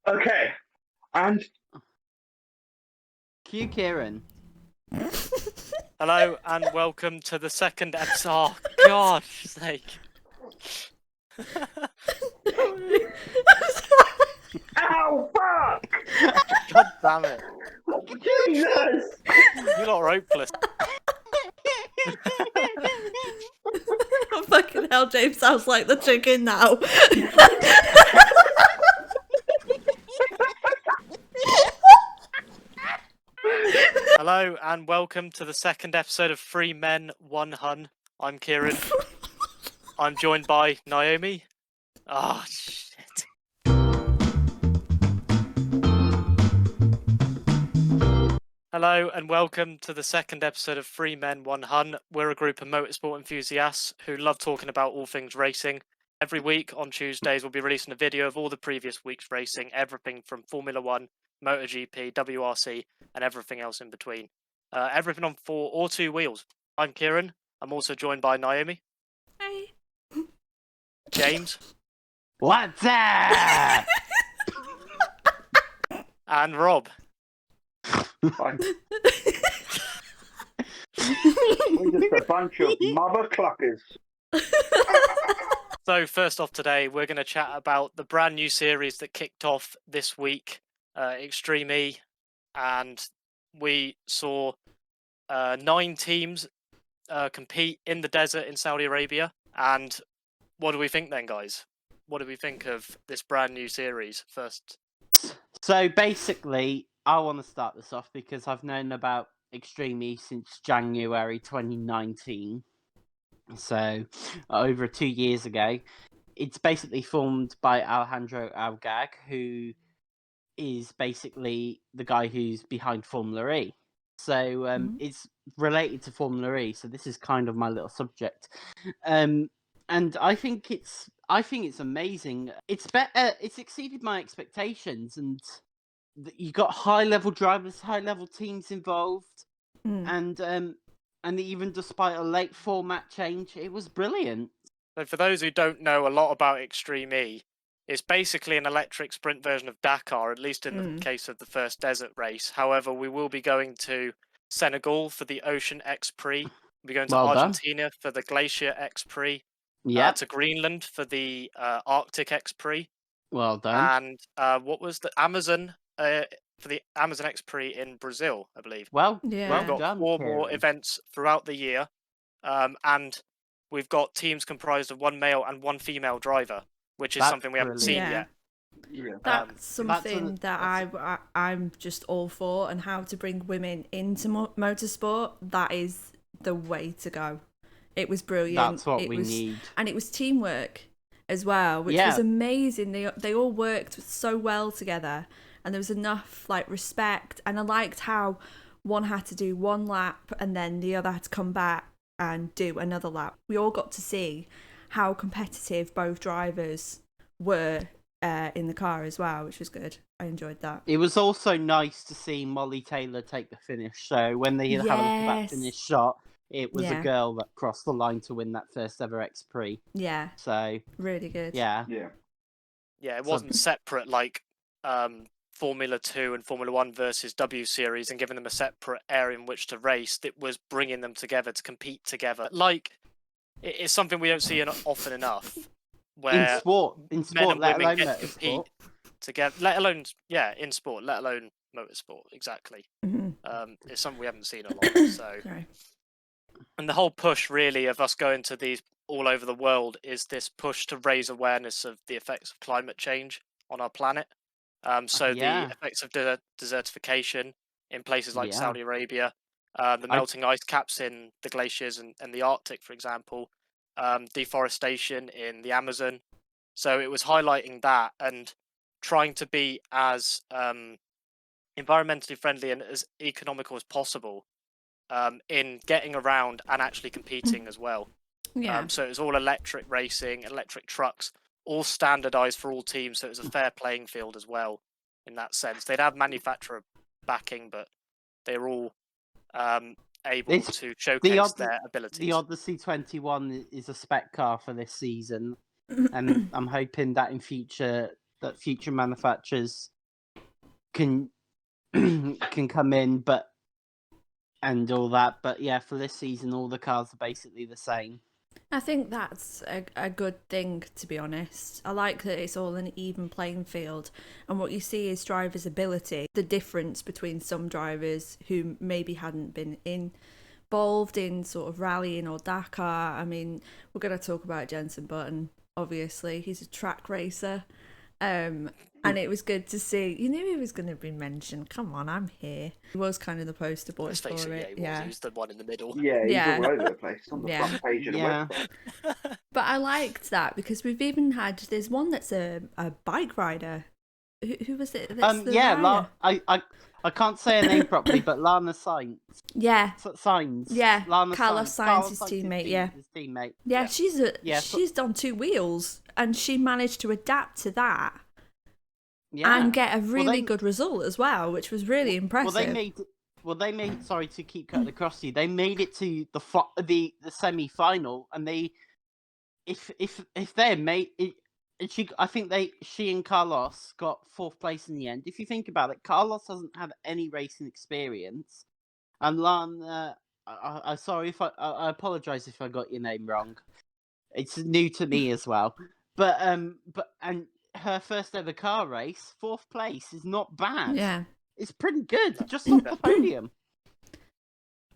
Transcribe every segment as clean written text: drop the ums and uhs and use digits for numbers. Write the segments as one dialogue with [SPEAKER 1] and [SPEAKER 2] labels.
[SPEAKER 1] Okay, and
[SPEAKER 2] Cue Kieran.
[SPEAKER 3] Hello and welcome to the second episode. Oh, God's sake.
[SPEAKER 1] ow, fuck!
[SPEAKER 3] God damn it.
[SPEAKER 1] Jesus!
[SPEAKER 3] You lot are hopeless.
[SPEAKER 4] Oh, fucking hell, James sounds like the chicken now.
[SPEAKER 3] Hello and welcome to the second episode of Three Men, One Hun. I'm Kieran. I'm joined by Naomi. Oh, shit. Hello and welcome to the second episode of Three Men, One Hun. We're a group of motorsport enthusiasts who love talking about all things racing. Every week on Tuesdays, we'll be releasing a video of all the previous week's racing, everything from Formula 1, MotoGP, WRC, and everything else in between. Everything on 4 or 2 wheels. I'm Kieran. I'm also joined by Naomi.
[SPEAKER 4] Hey.
[SPEAKER 3] James.
[SPEAKER 2] What's up?
[SPEAKER 3] And Rob.
[SPEAKER 1] Fine. We're just a bunch of mother cluckers.
[SPEAKER 3] So first off today, we're going to chat about the brand new series that kicked off this week, Extreme E, and we saw 9 teams compete in the desert in Saudi Arabia. And what do we think then, guys? What do we think of this brand new series first?
[SPEAKER 2] So basically, I want to start this off because I've known about Extreme E since January 2019. So over 2 years ago. It's basically formed by Alejandro Algag, who is basically the guy who's behind Formula E. So it's related to Formula E. So this is kind of my little subject. And I think it's amazing. It's better. It's exceeded my expectations, and you got high level drivers, high level teams involved, and even despite a late format change, it was brilliant.
[SPEAKER 3] So for those who don't know a lot about Extreme E, it's basically an electric sprint version of Dakar, at least in the case of the first desert race. However, we will be going to Senegal for the Ocean XPrix. We'll be going to Argentina for the Glacier XPrix.
[SPEAKER 2] Yeah.
[SPEAKER 3] To Greenland for the Arctic XPrix.
[SPEAKER 2] Well done.
[SPEAKER 3] And what was the Amazon for the Amazon XPrix in Brazil, I believe.
[SPEAKER 2] Well,
[SPEAKER 4] Yeah.
[SPEAKER 2] well
[SPEAKER 3] We've got
[SPEAKER 2] done,
[SPEAKER 3] 4
[SPEAKER 2] Kieran.
[SPEAKER 3] more events throughout the year, and we've got teams comprised of 1 male and 1 female driver, which is something we haven't seen
[SPEAKER 4] Yeah.
[SPEAKER 3] yet.
[SPEAKER 4] That's something that I'm just all for, and how to bring women into motorsport. That is the way to go. It was brilliant.
[SPEAKER 2] That's what we need.
[SPEAKER 4] And it was teamwork as well, which was amazing. They all worked so well together, and there was enough respect. And I liked how one had to do 1 lap and then the other had to come back and do another lap. We all got to see how competitive both drivers were in the car as well, which was good. I enjoyed that.
[SPEAKER 2] It was also nice to see Molly Taylor take the finish. So when they had a look at that finish shot, it was a girl that crossed the line to win that first ever XPrix.
[SPEAKER 4] Yeah.
[SPEAKER 2] So
[SPEAKER 4] really good.
[SPEAKER 2] Yeah.
[SPEAKER 3] It wasn't separate like Formula 2 and Formula 1 versus W Series and giving them a separate area in which to race. It was bringing them together to compete together. It's something we don't see often enough. Where
[SPEAKER 2] in sport,
[SPEAKER 3] men and
[SPEAKER 2] let
[SPEAKER 3] women
[SPEAKER 2] alone
[SPEAKER 3] get to compete together, let alone in sport, let alone motorsport. Exactly. It's something we haven't seen a lot. So, and the whole push really of us going to these all over the world is this push to raise awareness of the effects of climate change on our planet. The effects of desertification in places like Saudi Arabia, the melting ice caps in the glaciers and the Arctic, for example, deforestation in the Amazon. So it was highlighting that and trying to be as environmentally friendly and as economical as possible in getting around and actually competing as well. So it was all electric racing, electric trucks, all standardized for all teams, so it was a fair playing field as well in that sense. They'd have manufacturer backing, but they were all able to showcase their abilities.
[SPEAKER 2] The Odyssey 21 is a spec car for this season, and I'm hoping that in future manufacturers can can come in, and all that. But yeah, for this season, all the cars are basically the same.
[SPEAKER 4] I think that's a good thing, to be honest. I like that it's all an even playing field, and what you see is drivers' ability. The difference between some drivers who maybe hadn't been involved in sort of rallying or Dakar. I mean, we're going to talk about Jenson Button, obviously. He's a track racer. And it was good to see. You knew he was going to be mentioned. Come on, I'm here. He was kind of the poster boy
[SPEAKER 3] Let's face
[SPEAKER 4] for
[SPEAKER 3] it,
[SPEAKER 4] it.
[SPEAKER 3] yeah, he was the one in the middle.
[SPEAKER 1] Yeah, he's
[SPEAKER 4] Yeah.
[SPEAKER 1] all over the place on the front page of the website.
[SPEAKER 4] But I liked that because we've even had. There's one that's a bike rider. Who was it? That's the rider?
[SPEAKER 2] I can't say her name properly, but Lana Sainz.
[SPEAKER 4] Yeah.
[SPEAKER 2] Sainz.
[SPEAKER 4] Yeah,
[SPEAKER 2] Lana
[SPEAKER 4] Carlos Sainz's
[SPEAKER 2] Sainz's
[SPEAKER 4] teammate,
[SPEAKER 2] His teammate.
[SPEAKER 4] Yeah, she's
[SPEAKER 2] so-
[SPEAKER 4] on two wheels, and she managed to adapt to that
[SPEAKER 2] Yeah.
[SPEAKER 4] and get a really good result as well, which was really impressive.
[SPEAKER 2] They made. Sorry to keep cutting across you. They made it to the semi-final, and if they made it. I think she and Carlos got 4th place in the end. If you think about it, Carlos doesn't have any racing experience, and Lana. I sorry if I apologize if I got your name wrong. It's new to me as well, but her first ever car race, 4th place, is not bad.
[SPEAKER 4] Yeah,
[SPEAKER 2] it's pretty good. Just off the podium.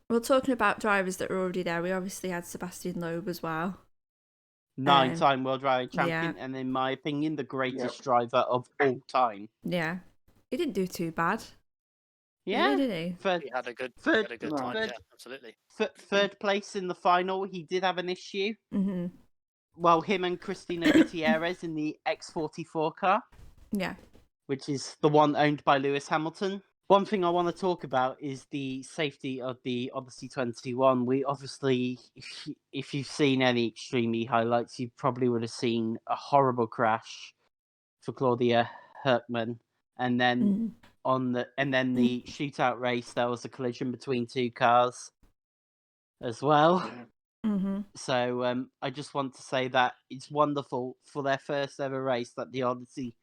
[SPEAKER 4] Well, talking about drivers that were already there, we obviously had Sebastian Loeb as well.
[SPEAKER 2] 9-time World Rally Champion, and in my opinion, the greatest driver of all time.
[SPEAKER 4] Yeah, he didn't do too bad.
[SPEAKER 2] Yeah,
[SPEAKER 4] really, did he?
[SPEAKER 3] He had a good time. Yeah, absolutely.
[SPEAKER 2] Third place in the final. He did have an issue.
[SPEAKER 4] Mm-hmm.
[SPEAKER 2] Well, him and Cristina Gutierrez in the X44 car.
[SPEAKER 4] Yeah.
[SPEAKER 2] Which is the one owned by Lewis Hamilton. One thing I want to talk about is the safety of the Odyssey 21. We obviously, if you've seen any Extreme E highlights, you probably would have seen a horrible crash for Claudia Herkman, and then the shootout race, there was a collision between 2 cars as well.
[SPEAKER 4] Mm-hmm.
[SPEAKER 2] So I just want to say that it's wonderful for their first ever race that the Odyssey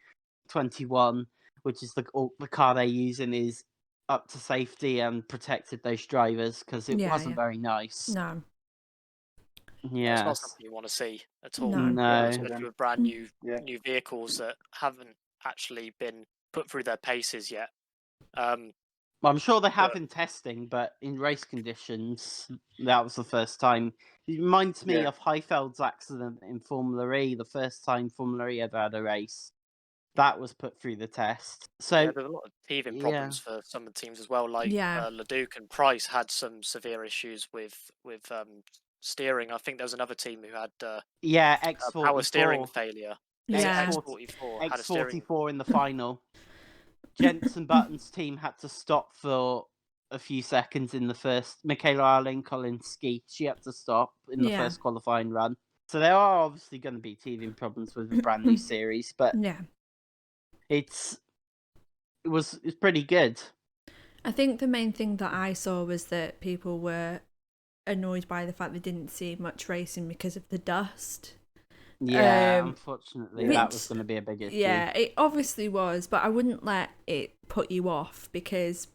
[SPEAKER 2] 21, which is the car they're using, is up to safety and protected those drivers, because it wasn't very nice.
[SPEAKER 4] No.
[SPEAKER 2] Yeah.
[SPEAKER 3] It's not something you want to see at all.
[SPEAKER 2] No.
[SPEAKER 3] Especially with brand new vehicles that haven't actually been put through their paces yet.
[SPEAKER 2] I'm sure they have in testing, but in race conditions, that was the first time. It reminds me of Heifeld's accident in Formula E, the first time Formula E ever had a race. That was put through the test. So
[SPEAKER 3] there's a lot of teething problems for some of the teams as well. Like Leduc and Price had some severe issues with steering. I think there was another team who had
[SPEAKER 2] X44
[SPEAKER 3] power steering failure.
[SPEAKER 2] X44 had a X44 in the final. Jenson Button's team had to stop for a few seconds in the first. Michaela Arling Kolinski, she had to stop in the first qualifying run. So there are obviously going to be teething problems with a brand new series, but it's pretty good.
[SPEAKER 4] I think the main thing that I saw was that people were annoyed by the fact they didn't see much racing because of the dust.
[SPEAKER 2] Yeah, unfortunately, that was going to be a big issue.
[SPEAKER 4] Yeah, it obviously was, but I wouldn't let it put you off, because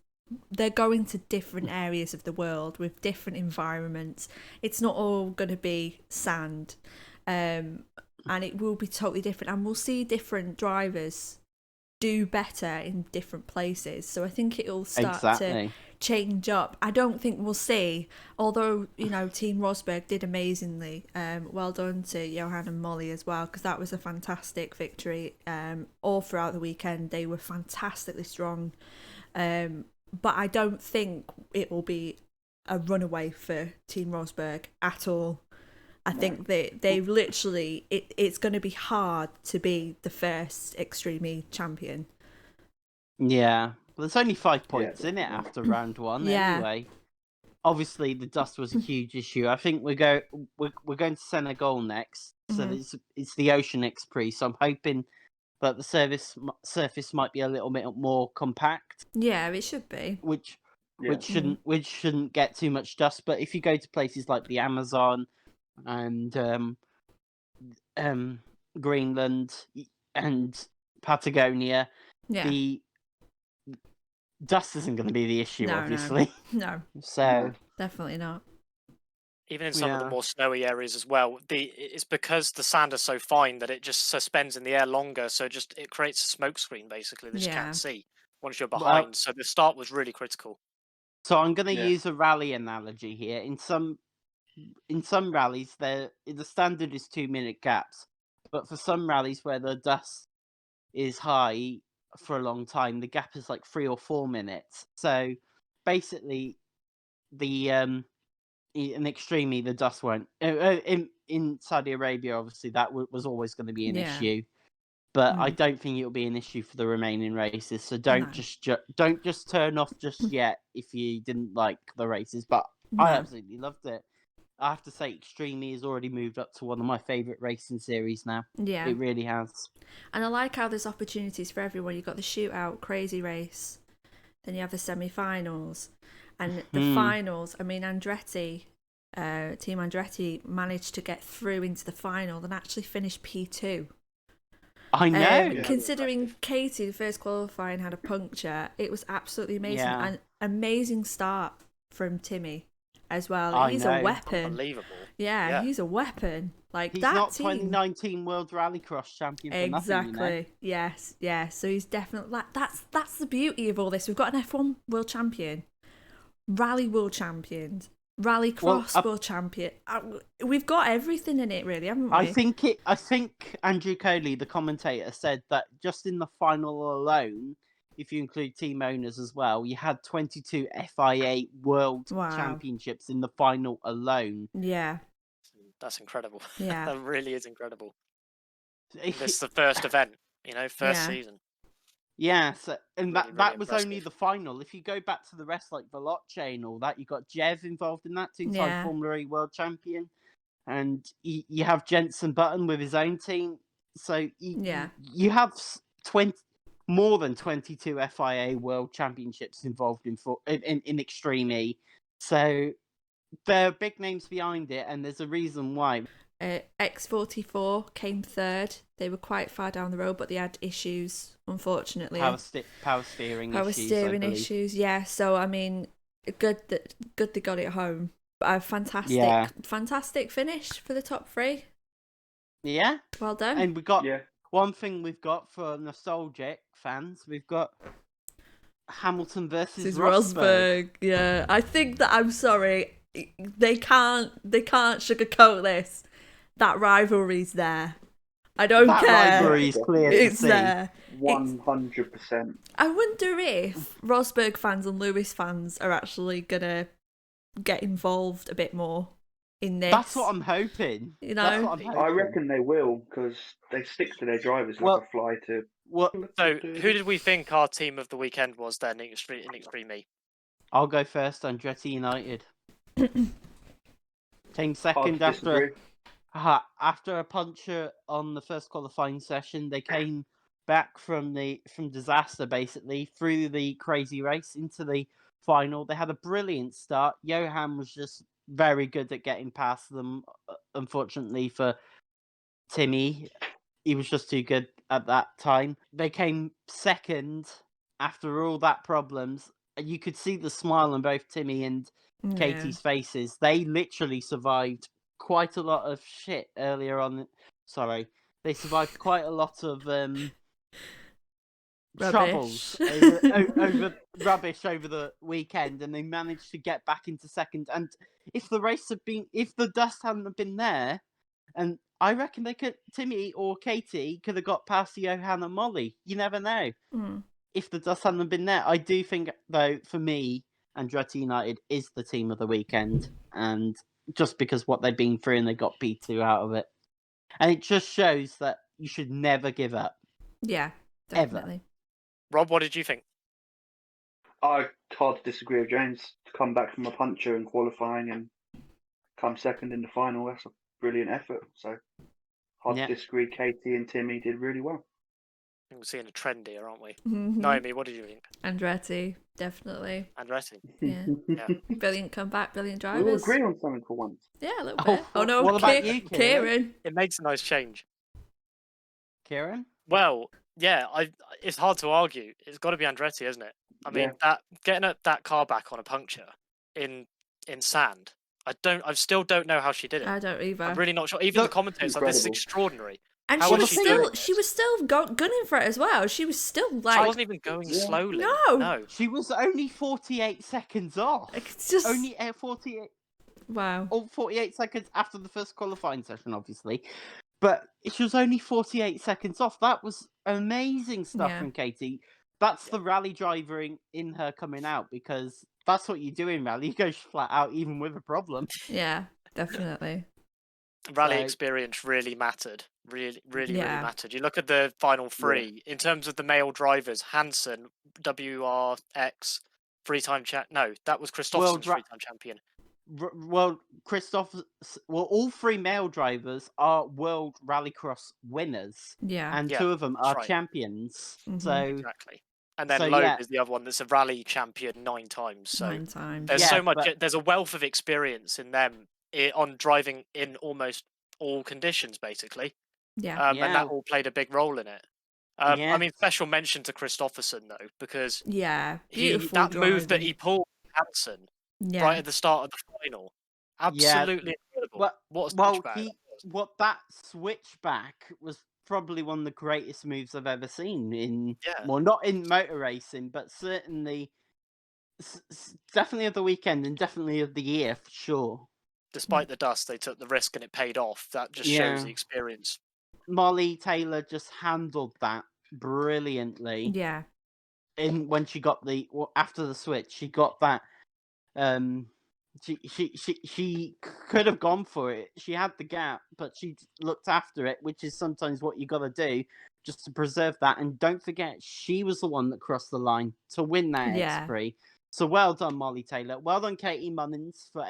[SPEAKER 4] they're going to different areas of the world with different environments. It's not all going to be sand, and it will be totally different, and we'll see different drivers do better in different places. So I think it'll start to change up. I don't think we'll see, although Team Rosberg did amazingly. Well done to Johan and Molly as well, because that was a fantastic victory. All throughout the weekend they were fantastically strong, but I don't think it will be a runaway for Team Rosberg at all. I think they literally, it's going to be hard to be the first Extreme E champion.
[SPEAKER 2] Yeah, well, there's only 5 points in it after round 1 anyway. Obviously, the dust was a huge issue. I think we're going to Senegal next, so it's the Ocean XPrix. So I'm hoping that the surface might be a little bit more compact.
[SPEAKER 4] Yeah, it should be.
[SPEAKER 2] Which shouldn't get too much dust. But if you go to places like the Amazon and Greenland and Patagonia, the dust isn't going to be the issue, obviously.
[SPEAKER 4] No,
[SPEAKER 2] So
[SPEAKER 4] definitely not.
[SPEAKER 3] Even in some of the more snowy areas as well, it's because the sand is so fine that it just suspends in the air longer, so it creates a smoke screen basically that you can't see once you're behind. So the start was really critical.
[SPEAKER 2] So I'm going to use a rally analogy here. In some rallies, the standard is 2-minute gaps, but for some rallies where the dust is high for a long time, the gap is like 3 or 4 minutes. So basically, in extremely, the dust won't. In Saudi Arabia, obviously, that was always going to be an issue. But I don't think it'll be an issue for the remaining races. So don't just turn off just yet if you didn't like the races. But I absolutely loved it. I have to say, Extreme has already moved up to one of my favourite racing series now.
[SPEAKER 4] Yeah,
[SPEAKER 2] it really has.
[SPEAKER 4] And I like how there's opportunities for everyone. You've got the shootout, crazy race, then you have the semi-finals, and the finals. I mean, Andretti, Team Andretti, managed to get through into the final and actually finish P2.
[SPEAKER 2] I know.
[SPEAKER 4] Considering Katie, the first qualifying, had a puncture, it was absolutely amazing. An amazing start from Timmy as well. He's a weapon.
[SPEAKER 3] Unbelievable.
[SPEAKER 4] Yeah, he's a weapon. Like
[SPEAKER 2] he's
[SPEAKER 4] that
[SPEAKER 2] not
[SPEAKER 4] team.
[SPEAKER 2] 2019 World Rallycross champion for
[SPEAKER 4] exactly.
[SPEAKER 2] nothing, you know?
[SPEAKER 4] Yes, yeah. So he's definitely like that's the beauty of all this. We've got an F1 world champion, rally world champion, rallycross world champion. We've got everything in it, really, haven't we?
[SPEAKER 2] I think Andrew Coley, the commentator, said that just in the final alone, if you include team owners as well, you had 22 FIA World Championships in the final alone.
[SPEAKER 4] Yeah.
[SPEAKER 3] That's incredible.
[SPEAKER 4] Yeah.
[SPEAKER 3] That really is incredible. This is the first event, first season.
[SPEAKER 2] Yeah, so, and
[SPEAKER 3] really,
[SPEAKER 2] that was
[SPEAKER 3] impressive.
[SPEAKER 2] only the final. If you go back to the rest, like Veloce and all that, you got Jev involved in that, two-time Formula E World Champion. And you have Jenson Button with his own team. So you have more than 22 FIA World Championships involved in Extreme E. So there are big names behind it, and there's a reason why.
[SPEAKER 4] X44 came third. They were quite far down the road, but they had issues, unfortunately.
[SPEAKER 2] Power steering
[SPEAKER 4] issues, yeah. So, I mean, good they got it home. But a fantastic finish for the top three.
[SPEAKER 2] Yeah.
[SPEAKER 4] Well done.
[SPEAKER 2] And we got one thing we've got for nostalgic fans. We've got Hamilton versus Rosberg.
[SPEAKER 4] Yeah, I think that I'm sorry. They can't sugarcoat this. That rivalry's there. I don't care.
[SPEAKER 2] That rivalry's clear.
[SPEAKER 4] It's there.
[SPEAKER 1] 100%.
[SPEAKER 4] I wonder if Rosberg fans and Lewis fans are actually gonna get involved a bit more in this.
[SPEAKER 2] That's what I'm hoping.
[SPEAKER 1] I reckon they will, because they stick to their drivers like a fly to.
[SPEAKER 3] So, who did we think our team of the weekend was then in Extreme E?
[SPEAKER 2] I'll go first. Andretti United came second after a puncture on the first qualifying session. They came back from disaster basically through the crazy race into the final. They had a brilliant start. Johan was just very good at getting past them. Unfortunately for Timmy, he was just too good at that time. They came second after all that problems. You could see the smile on both Timmy and Katie's faces. They literally survived quite a lot of shit earlier on. Sorry. They survived quite a lot of troubles over the weekend, and they managed to get back into second. And if the dust hadn't been there, and I reckon Timmy or Katie could have got past Johan and Molly. You never know. If the dust hadn't been there. I do think, though, for me, Andretti United is the team of the weekend, and just because what they've been through and they got P2 out of it. And it just shows that you should never give up.
[SPEAKER 4] Yeah, definitely.
[SPEAKER 2] Ever.
[SPEAKER 3] Rob, what did you think?
[SPEAKER 1] I hard to disagree with James. To come back from a puncture in qualifying and come second in the final, that's a brilliant effort. So hard to disagree. Katie and Timmy did really well.
[SPEAKER 3] We're seeing a trend here, aren't we? Naomi, what did you think?
[SPEAKER 4] Andretti, definitely.
[SPEAKER 3] Andretti.
[SPEAKER 4] Yeah. Brilliant comeback, brilliant drivers.
[SPEAKER 1] We'll agree on something for once.
[SPEAKER 4] Yeah, a little bit. Oh no,
[SPEAKER 2] what about you, Kieran?
[SPEAKER 3] It makes a nice change.
[SPEAKER 2] Kieran?
[SPEAKER 3] Well, it's hard to argue. It's got to be Andretti, isn't it? I mean, that getting that car back on a puncture in sand. I still don't know how she did it.
[SPEAKER 4] I don't either.
[SPEAKER 3] I'm really not sure. Even the commentators like, this is
[SPEAKER 1] incredible.
[SPEAKER 3] extraordinary.
[SPEAKER 4] And
[SPEAKER 3] How
[SPEAKER 4] she
[SPEAKER 3] is
[SPEAKER 4] was
[SPEAKER 3] she
[SPEAKER 4] still
[SPEAKER 3] doing
[SPEAKER 4] she
[SPEAKER 3] this?
[SPEAKER 4] was still gunning for it as well. She was still like
[SPEAKER 3] She wasn't even going slowly.
[SPEAKER 4] No.
[SPEAKER 2] She was only 48 seconds off.
[SPEAKER 4] It's just
[SPEAKER 2] Only 48.
[SPEAKER 4] wow.
[SPEAKER 2] Or 48 seconds after the first qualifying session, obviously. But she was only 48 seconds off. That was amazing stuff
[SPEAKER 4] Yeah.
[SPEAKER 2] from Katie. That's the rally driver in her coming out, because that's what you do in rally. You go flat out even with a problem.
[SPEAKER 4] Yeah, definitely.
[SPEAKER 3] Rally
[SPEAKER 2] So-
[SPEAKER 3] experience really mattered. Really
[SPEAKER 4] Yeah.
[SPEAKER 3] mattered. You look at the final three in terms of the male drivers. Hansen, WRX, three-time champ. No, that was Christophersen's three-time champion.
[SPEAKER 2] Well, all three male drivers are World Rallycross winners,
[SPEAKER 4] Yeah.
[SPEAKER 2] and
[SPEAKER 3] Yeah,
[SPEAKER 2] two of them
[SPEAKER 3] that's
[SPEAKER 2] are
[SPEAKER 3] right.
[SPEAKER 2] champions.
[SPEAKER 4] Mhm.
[SPEAKER 2] So
[SPEAKER 3] Exactly. And then
[SPEAKER 2] So,
[SPEAKER 3] Loeb
[SPEAKER 2] yeah.
[SPEAKER 3] is the other one that's a rally champion 9 times. So
[SPEAKER 4] 9 times.
[SPEAKER 3] there's
[SPEAKER 2] Yeah,
[SPEAKER 3] so much.
[SPEAKER 2] but-
[SPEAKER 3] There's a wealth of experience in them on driving in almost all conditions, basically.
[SPEAKER 4] Yeah.
[SPEAKER 3] And that all played a big role in it. I
[SPEAKER 2] Yeah.
[SPEAKER 3] mean, special mention to Christophersen though, because
[SPEAKER 4] Yeah. Beautiful
[SPEAKER 3] that move that
[SPEAKER 4] driving.
[SPEAKER 3] he pulled Hansen
[SPEAKER 4] Yeah.
[SPEAKER 3] right at the start of the final, absolutely incredible. What a switchback!
[SPEAKER 2] That switchback was probably one of the greatest moves I've ever seen in.
[SPEAKER 3] Yeah.
[SPEAKER 2] Well, not in motor racing, but certainly, definitely of the weekend and definitely of the year for sure.
[SPEAKER 3] Despite the dust, they took the risk and it paid off. That just shows the experience.
[SPEAKER 2] Molly Taylor just handled that brilliantly.
[SPEAKER 4] Yeah.
[SPEAKER 2] When she got after the switch, she got that. She could have gone for it. She had the gap, but she looked after it, which is sometimes what you got to do just to preserve that. And don't forget, she was the one that crossed the line to win that XPrix. So well done, Molly Taylor. Well done, Katie Munnins, for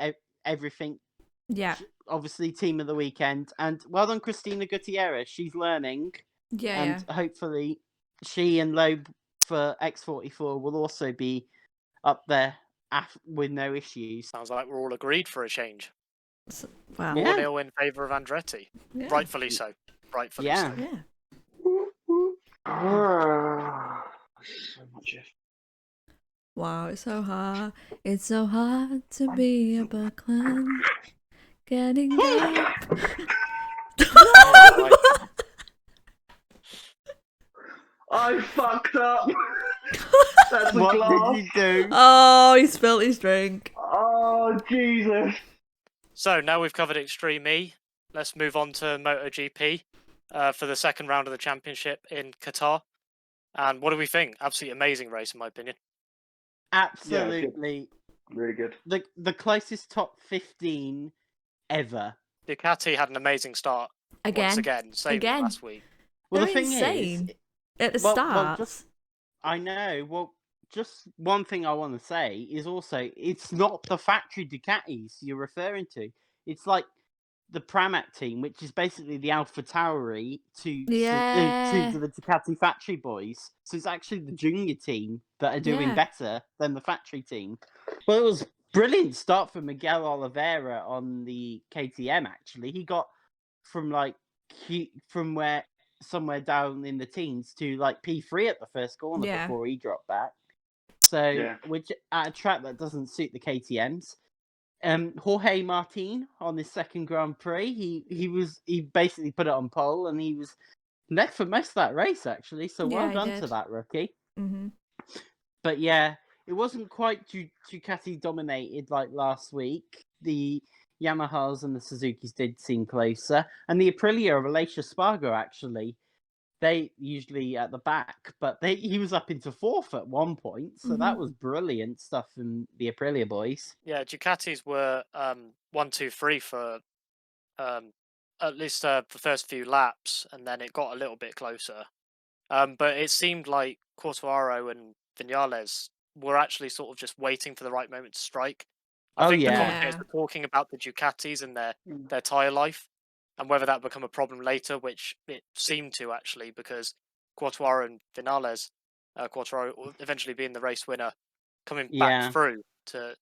[SPEAKER 2] everything.
[SPEAKER 4] Yeah.
[SPEAKER 2] Obviously, team of the weekend. And well done, Christina Gutierrez. She's learning.
[SPEAKER 4] Yeah.
[SPEAKER 2] And hopefully she and Loeb for X44 will also be up there with no issues.
[SPEAKER 3] Sounds like we're all agreed for a change.
[SPEAKER 4] Wow.
[SPEAKER 3] 4-0 in favour of Andretti.
[SPEAKER 4] Yeah.
[SPEAKER 3] Rightfully so. Rightfully so.
[SPEAKER 4] Yeah.
[SPEAKER 1] So much if.
[SPEAKER 4] Wow, it's so hard. It's so hard to be a Buckland. Getting up.
[SPEAKER 1] I fucked up. That's a
[SPEAKER 2] What
[SPEAKER 1] glass.
[SPEAKER 2] did you do?
[SPEAKER 4] Oh, he spilled his drink.
[SPEAKER 1] Oh, Jesus.
[SPEAKER 3] So now we've covered Extreme E. Let's move on to MotoGP for the second round of the championship in Qatar. And what do we think? Absolutely amazing race, in my opinion.
[SPEAKER 2] Absolutely.
[SPEAKER 1] Really good.
[SPEAKER 2] The closest top 15 ever.
[SPEAKER 3] Ducati had an amazing start. Once again. Same as last week.
[SPEAKER 2] Well,
[SPEAKER 4] They're
[SPEAKER 2] the thing
[SPEAKER 4] insane
[SPEAKER 2] is,
[SPEAKER 4] at the start.
[SPEAKER 2] I know. Well, just one thing I want to say is also, it's not the factory Ducatis you're referring to. It's like the Pramac team, which is basically the AlphaTauri to the Ducati factory boys. So it's actually the junior team that are doing better than the factory team. Well, it was brilliant start for Miguel Oliveira on the KTM. Actually, he got from somewhere down in the teens to like P3 at the first corner before he dropped back. So, which at a track that doesn't suit the KTMs. Jorge Martin on his second Grand Prix, he basically put it on pole and he was led for most of that race actually. So well done to that rookie.
[SPEAKER 4] Mm-hmm.
[SPEAKER 2] But yeah, it wasn't quite Ducati dominated like last week. The Yamahas and the Suzukis did seem closer, and the Aprilia of Aleix Espargaro actually. They usually at the back, but he was up into fourth at one point, so that was brilliant stuff from the Aprilia boys.
[SPEAKER 3] Yeah, Ducatis were 1, 2, 3 for at least the first few laps, and then it got a little bit closer. But it seemed like Quartararo and Vinales were actually sort of just waiting for the right moment to strike. I think the commentators were talking about the Ducatis and their tyre life, and whether that become a problem later, which it seemed to actually, because Quartararo and Vinales, Quartararo eventually being the race winner, coming back through to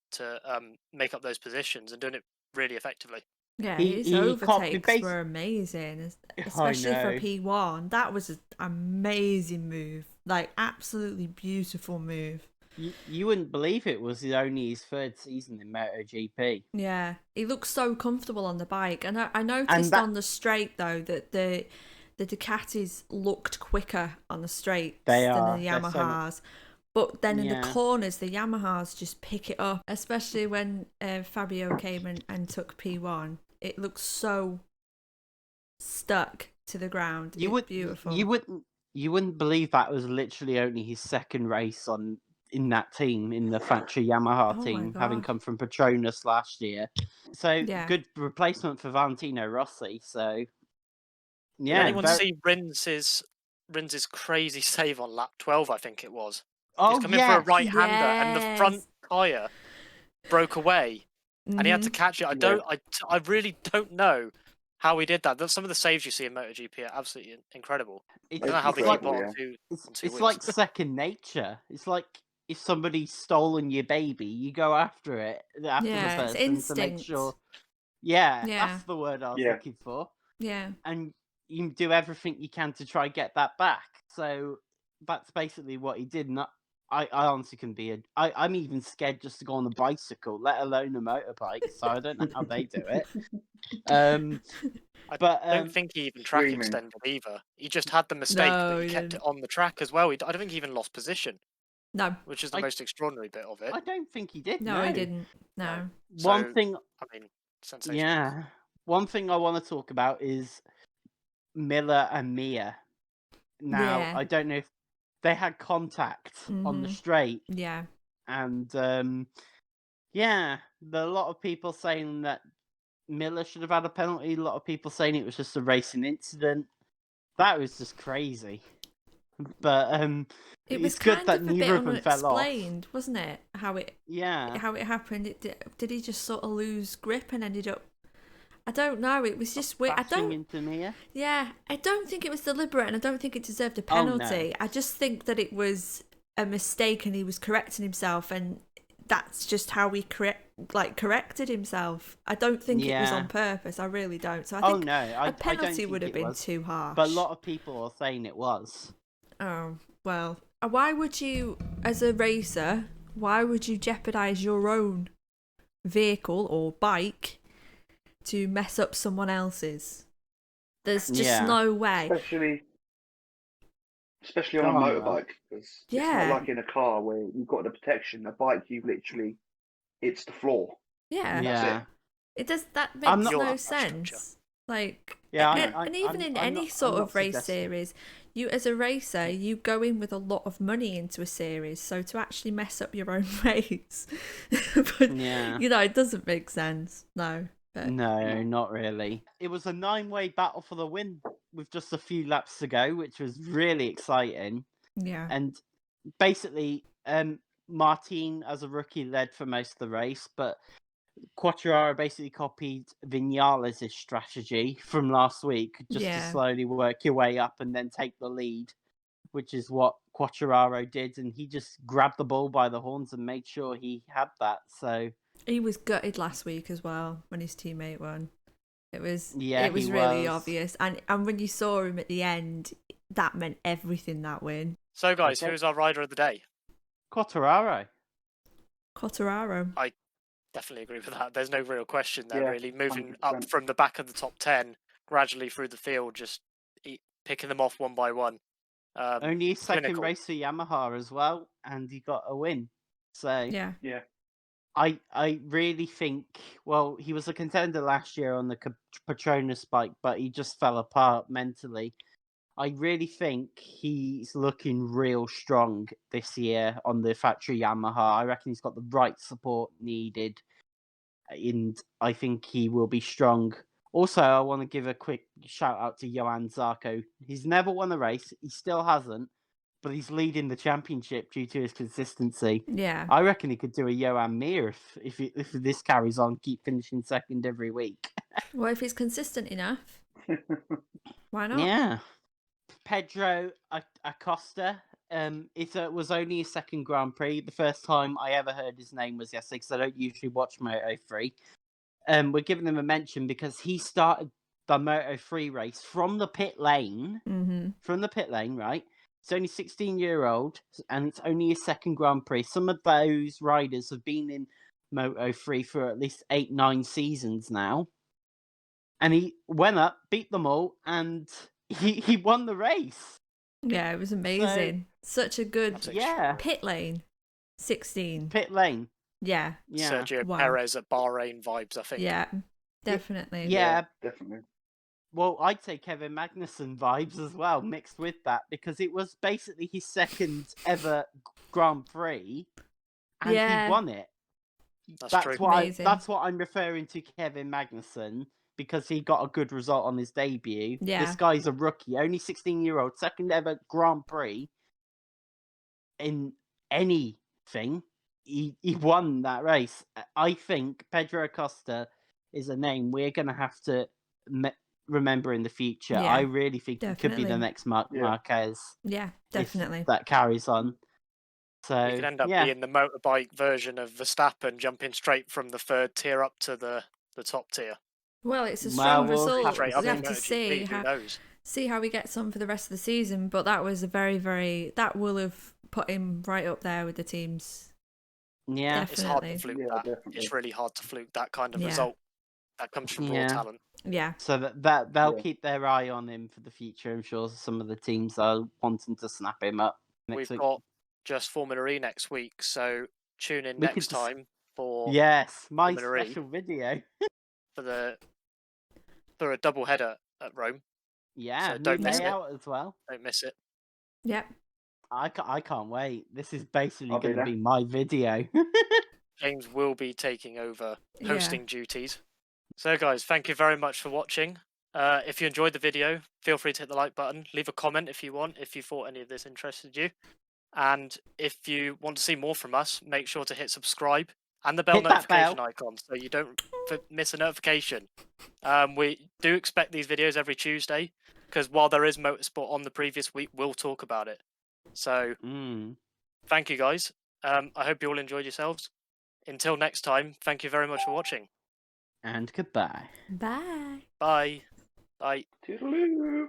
[SPEAKER 3] make up those positions and doing it really effectively.
[SPEAKER 4] Yeah,
[SPEAKER 2] He
[SPEAKER 4] his
[SPEAKER 2] can't be
[SPEAKER 4] overtakes were amazing, especially for P1. That was an amazing move, like absolutely beautiful move.
[SPEAKER 2] You wouldn't believe it was only his third season in MotoGP.
[SPEAKER 4] Yeah, he looks so comfortable on the bike, and I noticed on the straight though that the Ducatis looked quicker on the straights than the Yamahas. But then in the corners, the Yamahas just pick it up, especially when Fabio came and took P1. It looks so stuck to the ground. It's beautiful.
[SPEAKER 2] You wouldn't believe that was literally only his second race in that team, in the factory Yamaha team, having come from Petronas last year. So good replacement for Valentino Rossi. So
[SPEAKER 3] Did anyone see Rins's crazy save on lap 12? I think it was. He's coming for a right-hander, and the front tyre broke away, and he had to catch it. I really don't know how he did that. Some of the saves you see in MotoGP are absolutely incredible. I don't know how they keep it on two
[SPEAKER 2] It's like second nature. It's like if somebody's stolen your baby, you go after it after the person
[SPEAKER 4] it's
[SPEAKER 2] to make sure. Yeah, that's the word I was looking for.
[SPEAKER 4] Yeah,
[SPEAKER 2] and you do everything you can to try get that back. So that's basically what he did. And I honestly can be I'm even scared just to go on a bicycle, let alone a motorbike. So I don't know how they do it.
[SPEAKER 3] I don't think he even track extended either. He just had the mistake that he kept it on the track as well. I don't think he even lost position.
[SPEAKER 4] No,
[SPEAKER 3] which is the most extraordinary bit of it.
[SPEAKER 2] I don't think he did.
[SPEAKER 4] No, he didn't. No.
[SPEAKER 2] One thing.
[SPEAKER 3] I mean, sensational.
[SPEAKER 2] Yeah. One thing I want to talk about is Miller and Mia. Now, I don't know if they had contact on the straight.
[SPEAKER 4] Yeah.
[SPEAKER 2] And there are a lot of people saying that Miller should have had a penalty. A lot of people saying it was just a racing incident. That was just crazy. But
[SPEAKER 4] it was
[SPEAKER 2] good that neither of them fell off.
[SPEAKER 4] Unexplained, wasn't it? How it happened. Did he just sort of lose grip and ended up? I don't know. It was just weird.
[SPEAKER 2] Into Mia?
[SPEAKER 4] Yeah, I don't think it was deliberate, and I don't think it deserved a penalty.
[SPEAKER 2] No.
[SPEAKER 4] I just think that it was a mistake, and he was correcting himself, and that's just how he corrected himself. I don't think it was on purpose. I really don't. So I think a penalty would have been too harsh.
[SPEAKER 2] But a lot of people are saying it was.
[SPEAKER 4] Oh, well, why would you, as a racer, jeopardise your own vehicle or bike to mess up someone else's? There's just no way.
[SPEAKER 1] Especially on a motorbike, because it's not like in a car where you've got the protection. A bike, it's the floor.
[SPEAKER 4] Yeah.
[SPEAKER 1] That's
[SPEAKER 4] it does. That makes no sense. Like, and even in any sort of race series, you as a racer, you go in with a lot of money into a series, so to actually mess up your own race, it doesn't make sense. No.
[SPEAKER 2] No, not really. It was a 9-way battle for the win with just a few laps to go, which was really exciting.
[SPEAKER 4] Yeah.
[SPEAKER 2] And basically, Martin, as a rookie, led for most of the race, but Quartararo basically copied Vinales' strategy from last week, just to slowly work your way up and then take the lead, which is what Quartararo did, and he just grabbed the bull by the horns and made sure he had that. So
[SPEAKER 4] he was gutted last week as well when his teammate won. It was really obvious, and when you saw him at the end, that meant everything, that win.
[SPEAKER 3] So guys, who's our rider of the day?
[SPEAKER 2] Quartararo.
[SPEAKER 3] I definitely agree with that. There's no real question there, really. Moving 100%. Up from the back of the top 10, gradually through the field, just picking them off one by one.
[SPEAKER 2] Only his second race for Yamaha as well, and he got a win. So
[SPEAKER 4] yeah.
[SPEAKER 2] I really think, well, he was a contender last year on the Petronas bike, but he just fell apart mentally. I really think he's looking real strong this year on the factory Yamaha. I reckon he's got the right support needed, and I think he will be strong. Also, I want to give a quick shout out to Johan Zarco. He's never won a race. He still hasn't, but he's leading the championship due to his consistency.
[SPEAKER 4] Yeah.
[SPEAKER 2] I reckon he could do a Johan Mir if this carries on, keep finishing second every week.
[SPEAKER 4] Well, if he's consistent enough, why not?
[SPEAKER 2] Yeah. Pedro Acosta. It was only his second Grand Prix. The first time I ever heard his name was yesterday, because I don't usually watch Moto3. we're giving him a mention because he started the Moto3 race from the pit lane. From the pit lane, right? He's only 16-year-old, and it's only his second Grand Prix. Some of those riders have been in Moto3 for at least 8-9 seasons now. And he went up, beat them all, and he won the race.
[SPEAKER 4] Yeah, it was amazing. Such a good pit lane. 16.
[SPEAKER 2] Pit lane.
[SPEAKER 4] Yeah.
[SPEAKER 3] Sergio Perez at Bahrain vibes, I think.
[SPEAKER 4] Yeah, definitely.
[SPEAKER 2] Yeah,
[SPEAKER 1] definitely.
[SPEAKER 2] Well, I'd say Kevin Magnussen vibes as well, mixed with that, because it was basically his second ever Grand Prix, and he won it.
[SPEAKER 3] That's true.
[SPEAKER 2] That's what I'm referring to Kevin Magnussen, because he got a good result on his debut.
[SPEAKER 4] Yeah.
[SPEAKER 2] This guy's a rookie, only 16-year-old, second ever Grand Prix in anything. He won that race. I think Pedro Acosta is a name we're going to have to remember in the future. I really think he could be the next Marquez.
[SPEAKER 4] Yeah, definitely.
[SPEAKER 2] If that carries on. So
[SPEAKER 3] you could end up being the motorbike version of Verstappen, jumping straight from the third tier up to the top tier.
[SPEAKER 4] Well, it's a strong result.
[SPEAKER 3] We
[SPEAKER 4] have to see how he gets on for the rest of the season. But that was a that will have put him right up there with the teams.
[SPEAKER 2] Yeah,
[SPEAKER 3] definitely. It's hard to fluke that. Definitely. It's really hard to fluke that kind of result. That comes from raw talent.
[SPEAKER 4] Yeah.
[SPEAKER 2] So that they'll keep their eye on him for the future. I'm sure some of the teams are wanting to snap him up.
[SPEAKER 3] We've got just Formula E next week, so tune in next time for
[SPEAKER 2] my
[SPEAKER 3] Formula
[SPEAKER 2] special video
[SPEAKER 3] for a double header at Rome.
[SPEAKER 2] Yeah,
[SPEAKER 3] so don't miss it
[SPEAKER 2] as well.
[SPEAKER 3] Don't miss it.
[SPEAKER 4] Yep.
[SPEAKER 2] I can't wait. This is basically going to be my video.
[SPEAKER 3] James will be taking over hosting duties. So guys, thank you very much for watching. If you enjoyed the video, feel free to hit the like button. Leave a comment if you want, if you thought any of this interested you. And if you want to see more from us, make sure to hit subscribe and the bell notification icon so you don't miss a notification. We do expect these videos every Tuesday because while there is motorsport on the previous week, we'll talk about it. So thank you guys. I hope you all enjoyed yourselves. Until next time, thank you very much for watching.
[SPEAKER 2] And goodbye.
[SPEAKER 4] Bye.
[SPEAKER 3] Bye. Bye.
[SPEAKER 1] Toodaloo.